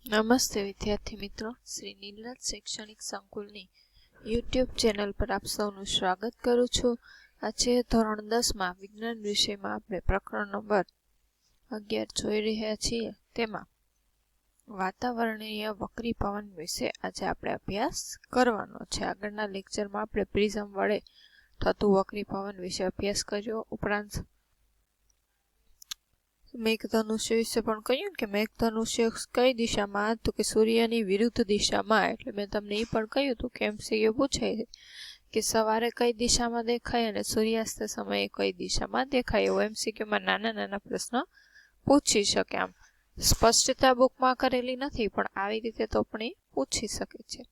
નમસ્તે વિદ્યાર્થી મિત્રો, શ્રી નીલરજ શૈક્ષણિક સંકુલની યુટ્યુબ ચેનલ પર આપ સૌનું સ્વાગત કરું છું. આજે ધોરણ 10માં વિજ્ઞાન વિષયમાં આપણે પ્રકરણ નંબર 11 જોઈ રહ્યા છીએ. તેમાં વાતાવરણીય વક્રી પવન વિશે આજે આપણે અભ્યાસ કરવાનો છે. આગળના લેક્ચરમાં આપણે પ્રિઝમ વડે થતું વક્રી પવન વિશે અભ્યાસ કર્યો. ઉપરાંત મેઘધનુષ્ય વિશે પણ કહ્યું કે મેઘધનુષ્ય કઈ દિશામાં, તો કે સૂર્યની વિરુદ્ધ દિશામાં. એટલે મેં તમને એ પણ કહ્યું હતું કે એમસીક્યુ પૂછાય છે કે સવારે કઈ દિશામાં દેખાય અને સૂર્યાસ્ત સમયે કઈ દિશામાં દેખાય. એવું એમસીક્યુમાં નાના નાના પ્રશ્ન પૂછી શકે. આમ સ્પષ્ટતા બુકમાં કરેલી નથી, પણ આવી રીતે તો પણ એ પૂછી શકે છે.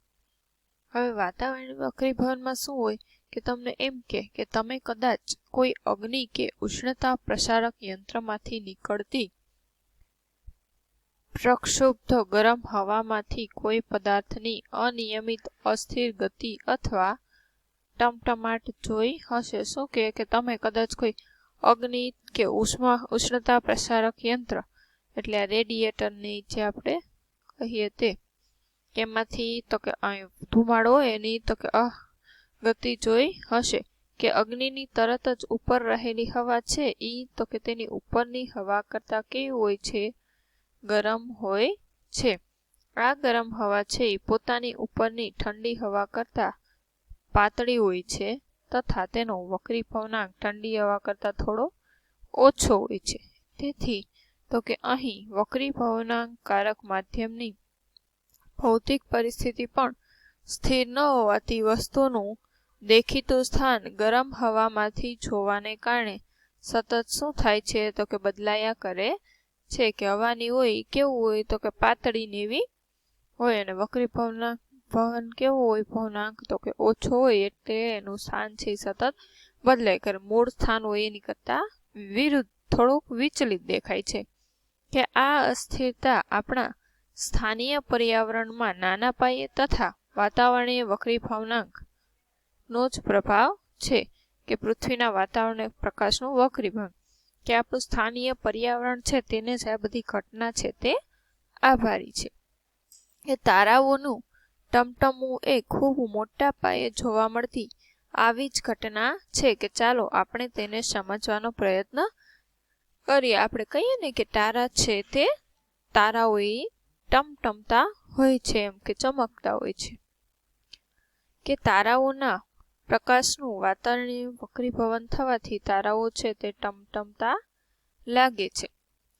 હવે વાતાવરણ વક્રી પવનમાં શું હોય કે તમને એમ કે તમે કદાચ કોઈ અગ્નિ કે ઉષ્ણતા પ્રસારક યંત્રમાંથી નીકળતી પ્રક્ષુબ્ધ ગરમ હવામાંથી કોઈ પદાર્થની અનિયમિત અસ્થિર ગતિ અથવા ટમટમાટ જોઈ હશે. શું કે તમે કદાચ કોઈ અગ્નિ કે ઉષ્ણતા પ્રસારક યંત્ર એટલે આ રેડિએટરની જે આપણે કહીએ તે એમાંથી તો કે ધુમાડો હોય એની તો કે ગતિ જોઈ હશે. કે અગ્નિની તરત જ ઉપર રહેલી હવા છે એ તો કે તેની ઉપરની હવા કરતાં કેવી હોય છે? ગરમ હોય છે. આ ગરમ હવા છે એ પોતાની ઉપરની ઠંડી હવા કરતાં પાતળી હોય છે તથા તેનો વક્રી પવનાંક ઠંડી હવા કરતાં થોડો ઓછો હોય છે. તેથી તો કે અહીં વક્રી પવનાંકકારક માધ્યમની ભૌતિક પરિસ્થિતિ પણ સ્થિર ન હોવાથી વસ્તુનું દેખીતું સ્થાન ગરમ હવામાંથી જોવાને કારણે સતત શું થાય છે? તો કે બદલાયા કરે છે. કે હવાની હોય કેવું હોય તો કે પાતળી નેવી હોય અને વક્રી પવન કેવો હોય પવનાંક તો કે ઓછો હોય એટલે એનું સ્થાન છે સતત બદલાય કરે. મૂળ સ્થાન હોય એની કરતાં વિરુદ્ધ થોડુંક વિચલિત દેખાય છે. કે આ અસ્થિરતા આપણા સ્થાનીય પર્યાવરણમાં નાના પાયે તથા વાતાવરણીય વક્રી પવનાંક નો જ પ્રભાવ છે. કે પૃથ્વીના વાતાવરણીય પ્રકાશનું વક્રી પવન કે આપણું સ્થાનીય પર્યાવરણ છે તેને જ આ બધી ઘટના છે તે આભારી છે. કે તારાઓનું ટમટમવું એ ખૂબ મોટા પાયે જોવા મળતી આવી જ ઘટના છે. કે ચાલો આપણે તેને સમજવાનો પ્રયત્ન કરીએ. આપણે કહીએ ને કે તારા છે તે તારાઓ ટમટમતા હોય છે, એમ કે ચમકતા હોય છે. કે તારાઓના પ્રકાશનું વાતાવરણીય વક્રી પવન થવાથી તારાઓ છે તે ટમટમતા લાગે છે.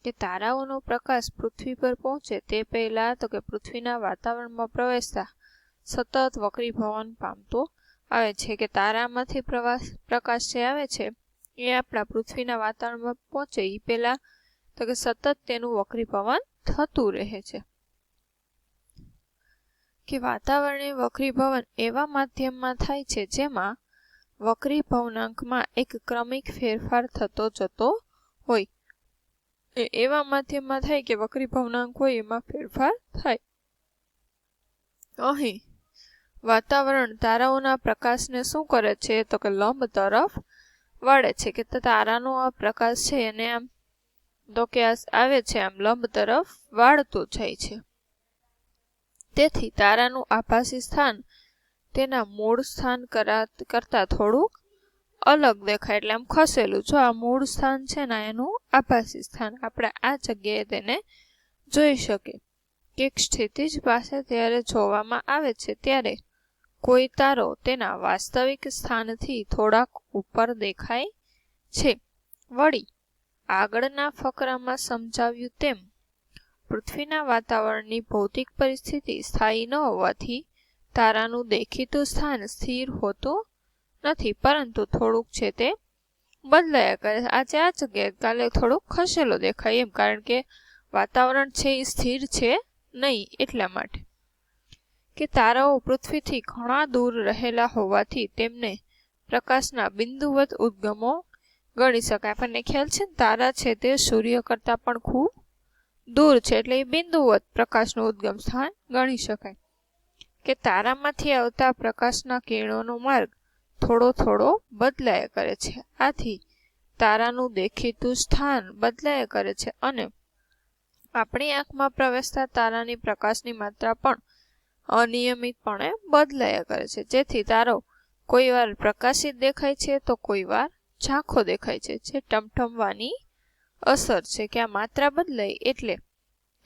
કે તારાઓનો પ્રકાશ પૃથ્વી પર પહોંચે તે પહેલા તો કે પૃથ્વીના વાતાવરણમાં પ્રવેશતા સતત વક્રી પવન પામતો આવે છે. કે તારામાંથી પ્રકાશ જે આવે છે એ આપણા પૃથ્વીના વાતાવરણમાં પહોંચે એ પહેલા તો કે સતત તેનું વક્રી પવન થતું રહે છે. કે વાતાવરણીય વક્રી પવન એવા માધ્યમમાં થાય છે જેમાં વક્રી પવનાંકમાં એક ક્રમિક ફેરફાર થતો જતો હોય. એવા માધ્યમમાં થાય કે વક્રી પવનાંક હોય એમાં ફેરફાર થાય. અહીં વાતાવરણ તારાઓના પ્રકાશને શું કરે છે તો કે લંબ તરફ વાળે છે. કે તારાનો આ પ્રકાશ છે અને આમ તો કે આવે છે આમ લંબ તરફ વાળતો જાય છે. તેથી તારાનું આભાસી સ્થાન તેના મૂળ સ્થાન કરતાં થોડુંક અલગ દેખાય, એટલે આમ ખસેલું. જો આ મૂળ સ્થાન છે ને એનું આભાસી સ્થાન આપણે આ જગ્યાએ તેને જોઈ શકીએ. કે ક્ષિતિજ પાસે ત્યારે જોવામાં આવે છે ત્યારે કોઈ તારો તેના વાસ્તવિક સ્થાનથી થોડાક ઉપર દેખાય છે. વળી આગળના ફકરામાં સમજાવ્યું તેમ પૃથ્વીના વાતાવરણની ભૌતિક પરિસ્થિતિ સ્થાયી ન હોવાથી તારાનું દેખીતું સ્થાન સ્થિર હોતું નથી, પરંતુ થોડુંક છે તે બદલાયા કરે. આજે આ જગ્યાએ કાલે થોડુંક ખસેલો દેખાય એમ, કારણ કે વાતાવરણ છે એ સ્થિર છે નહીં એટલા માટે. કે તારાઓ પૃથ્વીથી ઘણા દૂર રહેલા હોવાથી તેમને પ્રકાશના બિંદુવત ઉદ્ગમો ગણી શકાય. આપણને ખ્યાલ છે ને તારા છે તે સૂર્ય કરતાં પણ ખૂબ દૂર છે એટલે એ બિંદુવત પ્રકાશનું ઉદ્ગમ સ્થાન ગણી શકાય. કે તારામાંથી આવતા પ્રકાશના કિરણોનો માર્ગ થોડો બદલાયા કરે છે. આથી તારાનું દેખીતું સ્થાન બદલાયા કરે છે અને આપણી આંખમાં પ્રવેશતા તારાની પ્રકાશની માત્રા પણ અનિયમિતપણે બદલાયા કરે છે, જેથી તારો કોઈ વાર પ્રકાશિત દેખાય છે તો કોઈ વાર ઝાંખો દેખાય છે, જે ટમટમવાની અસર છે કે આ માત્રા બદલાય એટલે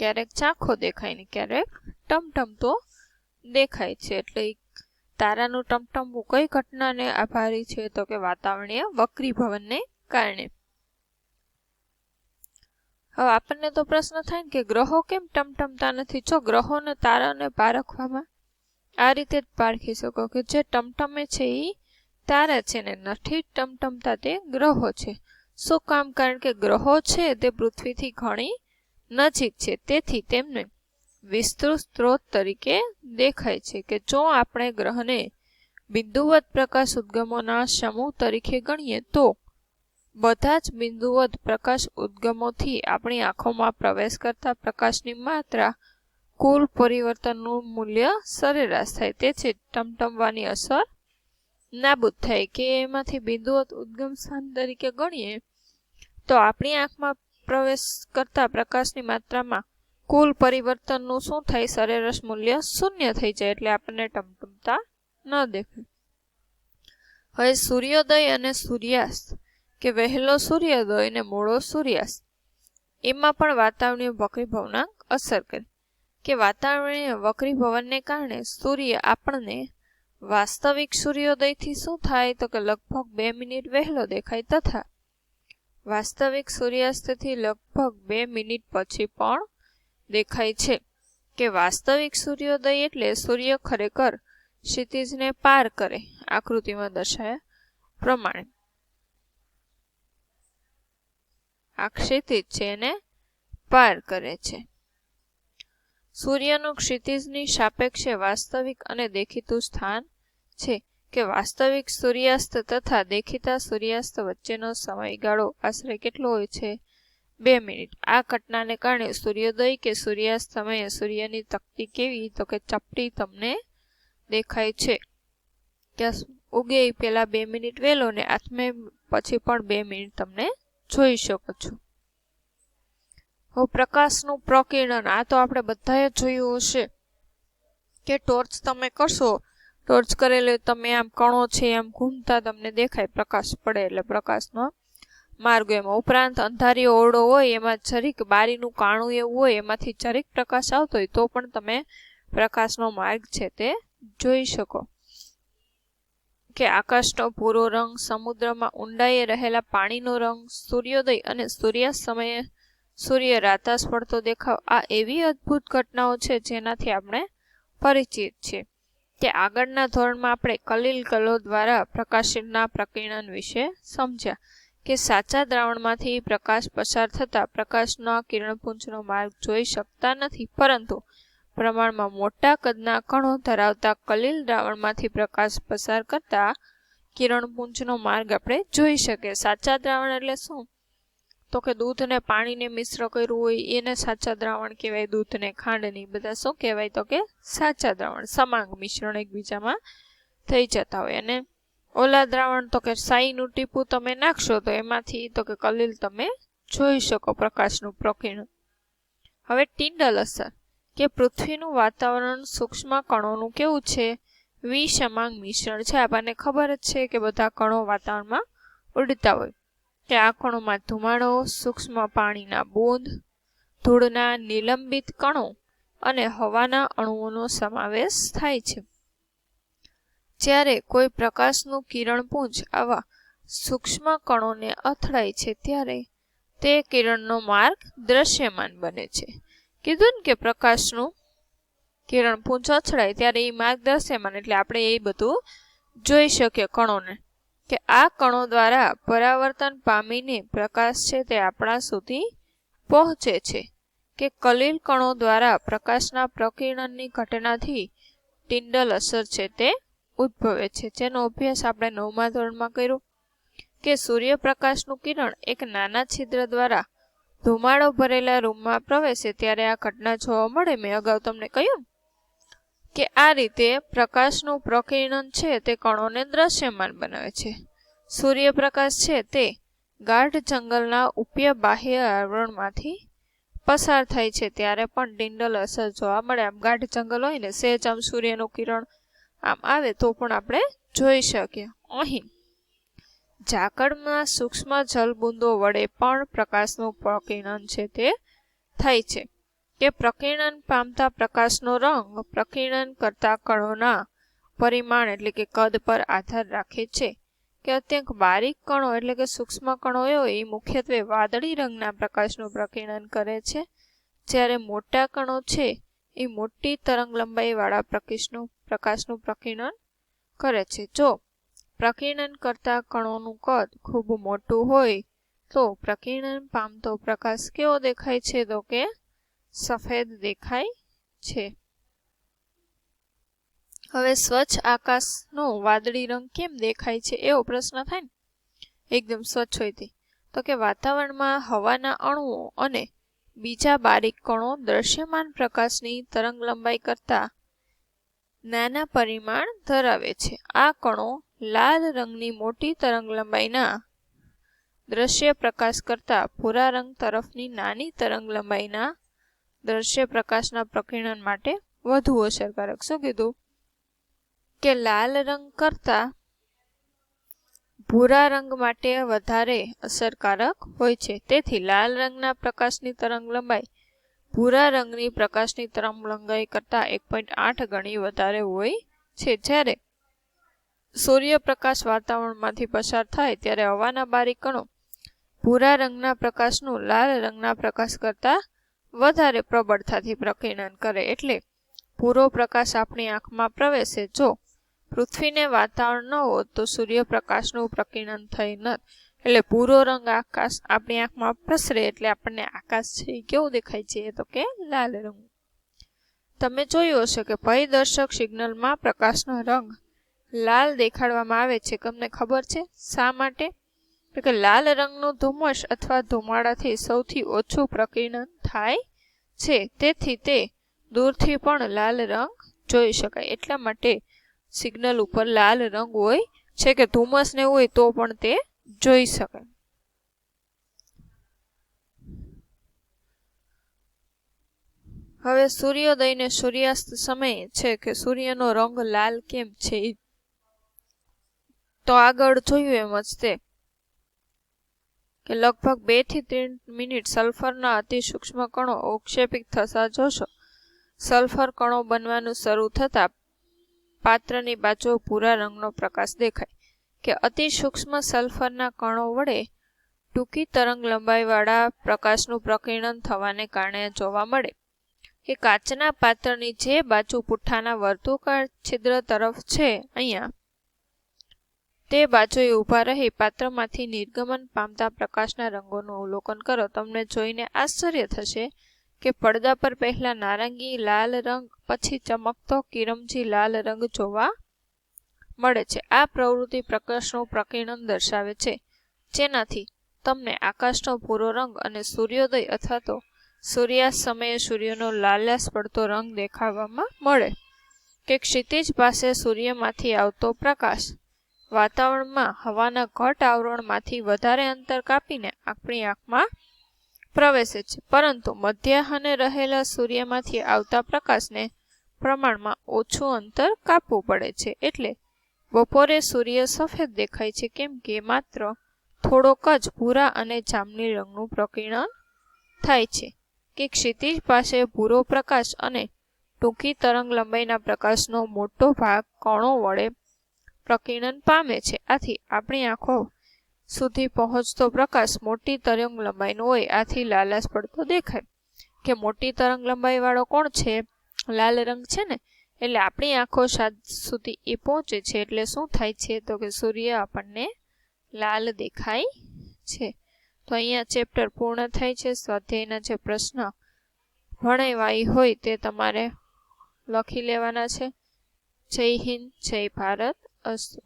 ક્યારેક ઝાંખો દેખાય ને ક્યારેક ટમટમતો દેખાય છે. એટલે તારાનું ટમટમવું કઈ ઘટનાને આભારી છે તો કે વાતાવરણીય વક્રીભવનને કારણે. હવે આપણને તો પ્રશ્ન થાય ને કે ગ્રહો કેમ ટમટમતા નથી? જો ગ્રહોને તારાને પારખવામાં આ રીતે જ પારખી શકો કે જે ટમટમે છે એ તારા છે ને નથી ટમટમતા તે ગ્રહો છે. શું કામ? કારણ કે ગ્રહો છે તે પૃથ્વીથી ઘણી નજીક છે, તેથી તેમને વિસ્તૃત સ્ત્રોત તરીકે દેખાય છે. કે જો આપણે ગ્રહને બિંદુવત પ્રકાશ ઉદ્ગમોના સમૂહ તરીકે ગણીએ તો બધા જ બિંદુવત પ્રકાશ ઉદ્ગમોથી આપણી આંખોમાં પ્રવેશ કરતા પ્રકાશની માત્રા કુલ પરિવર્તનનું મૂલ્ય સરેરાશ થાય. તેથી ટમટમવાની અસર નાબૂદ થાય. કે એમાંથી બિંદુવત ઉદ્ગમ સ્થાન તરીકે ગણીએ તો આપણી આંખમાં પ્રવેશ કરતા પ્રકાશની માત્રામાં કુલ પરિવર્તનનું શું થાય? સરેરાશ મૂલ્ય 0 થઈ જાય, એટલે આપણને ટમટમતા ન દેખાય. હવે સૂર્યોદય અને સૂર્યાસ્ત કે વહેલો સૂર્યોદય અને મોડો સૂર્યાસ્ત એમાં પણ વાતાવરણીય વક્રીભવનાંક અસર કરે. કે વાતાવરણીય વક્રીભવનને કારણે સૂર્ય આપણને વાસ્તવિક સૂર્યોદયથી શું થાય તો કે લગભગ 2 મિનિટ વહેલો દેખાય, તથા વાસ્તવિક સૂર્યાસ્તથી લગભગ 2 મિનિટ પછી પણ દેખાય છે. કે વાસ્તવિક સૂર્યોદય એટલે સૂર્ય ખરેખર ક્ષિતિજને પાર કરે, આકૃતિમાં દર્શાવ્યા પ્રમાણે. આ ક્ષિતિજ છે એને પાર કરે છે. સૂર્યનું ક્ષિતિજની સાપેક્ષે વાસ્તવિક અને દેખીતું સ્થાન છે. કે વાસ્તવિક સૂર્યાસ્ત તથા દેખીતા સૂર્યાસ્ત વચ્ચેનો સમયગાળો આશરે કેટલો હોય છે? 2 મિનિટ. આ ઘટનાને કારણે સૂર્યોદય કે સૂર્યાસ્ત સમયે સૂર્યની તકતી કેવી તો કે ચપટી તમને દેખાય છે. કે ઉગે પેલા 2 મિનિટ વહેલો ને આથમે પછી પણ 2 મિનિટ તમને જોઈ શકો છો. હવે પ્રકાશનું પ્રકિરણ, આ તો આપણે બધાએ જોયું હશે કે ટોર્ચ તમે કરશો, ટોર્ચ કરેલે તમે આમ કણો છે આમ ઘૂમતા તમને દેખાય, પ્રકાશ પડે એટલે પ્રકાશનો માર્ગ. એમાં ઉપરાંત અંધારી ઓરડો હોય એમાં જરીક બારીનું કાણું એવું હોય એમાંથી જરીક પ્રકાશ આવતો હોય તો પણ તમે પ્રકાશનો માર્ગ છે તે જોઈ શકો. કે આકાશનો ભૂરો રંગ, સમુદ્રમાં ઊંડાઈએ રહેલા પાણીનો રંગ, સૂર્યોદય અને સૂર્યાસ્ત સમયે સૂર્ય રાતાશ પડતો દેખાવ, આ એવી અદ્ભુત ઘટનાઓ છે જેનાથી આપણે પરિચિત છીએ. કે આગળના ધોરણમાં આપણે કલીલ કલો દ્વારા પ્રકાશના પ્રકિરણ વિશે સમજ્યા. કે સાચા દ્રાવણમાંથી પ્રકાશ પસાર થતા પ્રકાશના કિરણપુંજનો માર્ગ જોઈ શકતા નથી, પરંતુ પ્રમાણમાં મોટા કદના કણો ધરાવતા કલીલ દ્રાવણમાંથી પ્રકાશ પસાર કરતા કિરણપુંજનો માર્ગ આપણે જોઈ શકીએ. સાચા દ્રાવણ એટલે શું તો કે દૂધને પાણીને મિશ્ર કર્યું હોય એને સાચા દ્રાવણ કહેવાય. દૂધને ખાંડની બધા શું કહેવાય તો કે સાચા દ્રાવણ. સમાંગ મિશ્રણ એકબીજામાં થઈ જતા હોય. અને ઓલા દ્રાવણ તો કે સાઈનું ટીપું તમે નાખશો તો એમાંથી તો કે કલીલ તમે જોઈ શકો પ્રકાશનું પ્રકિરણ. હવે ટિન્ડલ અસર. કે પૃથ્વીનું વાતાવરણ સૂક્ષ્મ કણોનું કેવું છે? વિસમાંગ મિશ્રણ છે. આપણને ખબર જ છે કે બધા કણો વાતાવરણમાં ઉડતા હોય. કે આ કણોમાં ધુમાડો, સૂક્ષ્મ પાણીના બૂંદ, ધૂળના નિલંબિત કણો અને હવાના અણુઓનો સમાવેશ થાય છે. જ્યારે કોઈ પ્રકાશનું કિરણપુંજ આવા સૂક્ષ્મ કણોને અથડાય છે ત્યારે તે કિરણનો માર્ગ દ્રશ્યમાન બને છે. કીધું ને કે પ્રકાશનું કિરણપુંજ અથડાય ત્યારે એ માર્ગ દ્રશ્યમાન, એટલે આપણે એ બધું જોઈ શકીએ કણોને. કે આ કણો દ્વારા પરાવર્તન પામીને પ્રકાશ છે તે આપણા સુધી પહોંચે છે. કે કલીલ કણો દ્વારા પ્રકાશના પ્રકિરણની ઘટનાથી ટિન્ડલ અસર છે તે ઉદ્ભવે છે, જેનો અભ્યાસ આપણે 9મા ધોરણમાં કર્યો. કે સૂર્યપ્રકાશનું કિરણ એક નાના છિદ્ર દ્વારા ધુમાડો ભરેલા રૂમમાં પ્રવેશે ત્યારે આ ઘટના જોવા મળે. મેં અગાઉ તમને કહ્યું કે આ રીતે પ્રકાશનું પ્રકિરણ છે તે કણોને દ્રશ્યમાન બનાવે છે. સૂર્યપ્રકાશ છે તે ગાઢ જંગલના ઉપય બાહ્ય આવરણમાંથી પસાર થાય છે ત્યારે પણ ડિંડલ અસર જોવા મળે. આમ ગાઢ જંગલ હોય ને, સહેજ આમ સૂર્યનું કિરણ આમ આવે તો પણ આપણે જોઈ શકીએ. અહીં ઝાકળમાં સૂક્ષ્મ જલબુંદો વડે પણ પ્રકાશનું પ્રકીર્ણન છે તે થાય છે. કે પ્રકીર્ણન પામતા પ્રકાશનો રંગ પ્રકીર્ણન કરતા કણોના પરિમાણ એટલે કે કદ પર આધાર રાખે છે. કે અત્યંત બારીક કણો એટલે કે સૂક્ષ્મ કણો હોય એ મુખ્યત્વે વાદળી રંગના પ્રકાશનું પ્રકીર્ણન કરે છે, જ્યારે મોટા કણો છે એ મોટી તરંગલંબાઈવાળા પ્રકાશનું પ્રકીર્ણન કરે છે. જો પ્રકીર્ણન કરતા કણોનું કદ ખૂબ મોટું હોય તો પ્રકીર્ણન પામતો પ્રકાશ કેવો દેખાય છે? તો કે સફેદ દેખાય છે. હવે સ્વચ્છ આકાશનો વાદળી રંગ કેમ દેખાય છે એવો પ્રશ્ન થાય ને, એકદમ સ્વચ્છ હોય તે. તો કે વાતાવરણમાં હવાના અણુઓ અને બીજા બારીક કણો દ્રશ્યમાન પ્રકાશની તરંગલંબાઈ કરતા નાના પરિમાણ ધરાવે છે. આ કણો લાલ રંગની મોટી તરંગલંબાઈના દ્રશ્ય પ્રકાશ કરતા ભૂરા રંગ તરફની નાની તરંગલંબાઈના દ્રશ્ય પ્રકાશના પ્રકીર્ણન માટે વધુ અસરકારક. શું કીધું? કે લાલ રંગ કરતા ભૂરા રંગ માટે વધારે અસરકારક હોય છે. તેથી લાલ રંગના પ્રકાશની તરંગલંબાઈ ભૂરા રંગની પ્રકાશની તરંગલંબાઈ કરતા 1.8 ગણી વધારે હોય છે. જ્યારે સૂર્યપ્રકાશ વાતાવરણમાંથી પસાર થાય ત્યારે હવાના બારીક કણો ભૂરા રંગના પ્રકાશનું લાલ રંગના પ્રકાશ કરતા વધારે પ્રબળતાથી પ્રકીર્ણન કરે. એટલે ભૂરો પ્રકાશ આપણી આંખમાં પ્રવેશે. જો પૃથ્વીને વાતાવરણ ન હોત તો સૂર્યપ્રકાશનું પ્રકીર્ણન થઈ નત. એટલે ભૂરો રંગ આકાશ આપણી આંખમાં પ્રસરે એટલે આપણને આકાશ છે એ કેવું દેખાય છે? તો કે લાલ રંગ. તમે જોયું હશે કે ભયદર્શક સિગ્નલમાં પ્રકાશનો રંગ લાલ દેખાડવામાં આવે છે. તમને ખબર છે શા માટે? તો કે લાલ રંગનું ધુમ્મસ અથવા ધુમાડાથી સૌથી ઓછું પ્રકીર્ણન થાય છે. તેથી તે દૂરથી પણ લાલ રંગ જોઈ શકાય. એટલા માટે સિગ્નલ ઉપર લાલ રંગ હોય છે કે ધુમ્મસ ને હોય તો પણ તે જોઈ શકાય. હવે સૂર્યોદય ને સૂર્યાસ્ત સમયે છે કે સૂર્યનો રંગ લાલ કેમ છે તો આગળ જોયું એમ જ તે કે લગભગ 2 થી 3 મિનિટ સલ્ફરના અતિ સૂક્ષ્મ કણો અવક્ષેપિત થતા જોશો. સલ્ફર કણો બનવાનું શરૂ થતા પાત્રની બાજુ ભૂરા રંગનો પ્રકાશ દેખાય. કે અતિ સૂક્ષ્મ સલ્ફરના કણો વડે ટૂંકી તરંગલંબાઈવાળા પ્રકાશનું પ્રકીર્ણન થવાને કારણે જોવા મળે કે કાચના પાત્રની જે બાજુ પુઠ્ઠાના વર્તુળાકાર છિદ્ર તરફ છે અહીંયા તે બાજુએ ઊભા રહી પાત્રમાંથી નિર્ગમન પામતા પ્રકાશના રંગોનું અવલોકન કરો. તમને જોઈને આશ્ચર્ય થશે કે પડદા પર પહેલા નારંગી લાલ રંગ, પછી ચમકતો કિરમજી લાલ રંગ જોવા મળે છે. આ પ્રવૃત્તિ પ્રકાશનું પ્રકીર્ણન દર્શાવે છે, જેનાથી તમને આકાશનો ભૂરો રંગ અને સૂર્યોદય અથવા તો સૂર્યાસ્ત સમયે સૂર્યનો લાલાશ પડતો રંગ દેખાવામાં મળે. કે ક્ષિતિજ પાસે સૂર્યમાંથી આવતો પ્રકાશ વાતાવરણમાં હવાના ઘટ આવરણમાંથી વધારે અંતર કાપીને આપણી આંખમાં પ્રવેશે છે, પરંતુ મધ્યાહને રહેલા સૂર્યમાંથી આવતા પ્રકાશને પ્રમાણમાં ઓછું અંતર કાપવું પડે છે. એટલે બપોરે સૂર્ય સફેદ દેખાય છે, કેમ કે માત્ર થોડોક જ ભૂરા અને જાંબલી રંગનું પ્રકીર્ણન થાય છે. કે ક્ષિતિજ પાસે ભૂરો પ્રકાશ અને ટૂંકી તરંગલંબાઈના પ્રકાશનો મોટો ભાગ કણો વડે પ્રકીર્ણન પામે છે. આથી આપણી આંખો સુધી પહોંચતો પ્રકાશ મોટી તરંગલંબાઈનો હોય, આથી લાલાશ પડતો દેખાય. કે મોટી તરંગલંબાઈવાળો કોણ છે? લાલ રંગ છે ને. એટલે આપણી આંખો સુધી એ પહોંચે છે એટલે શું થાય છે? તો કે સૂર્ય આપણને લાલ દેખાય છે. તો અહીંયા ચેપ્ટર પૂર્ણ થાય છે. સ્વાધ્યાયના જે પ્રશ્ન ભણાવ્યા હોય તે તમારે લખી લેવાના છે. જય હિન્દ, જય ભારત. અસ્તુ.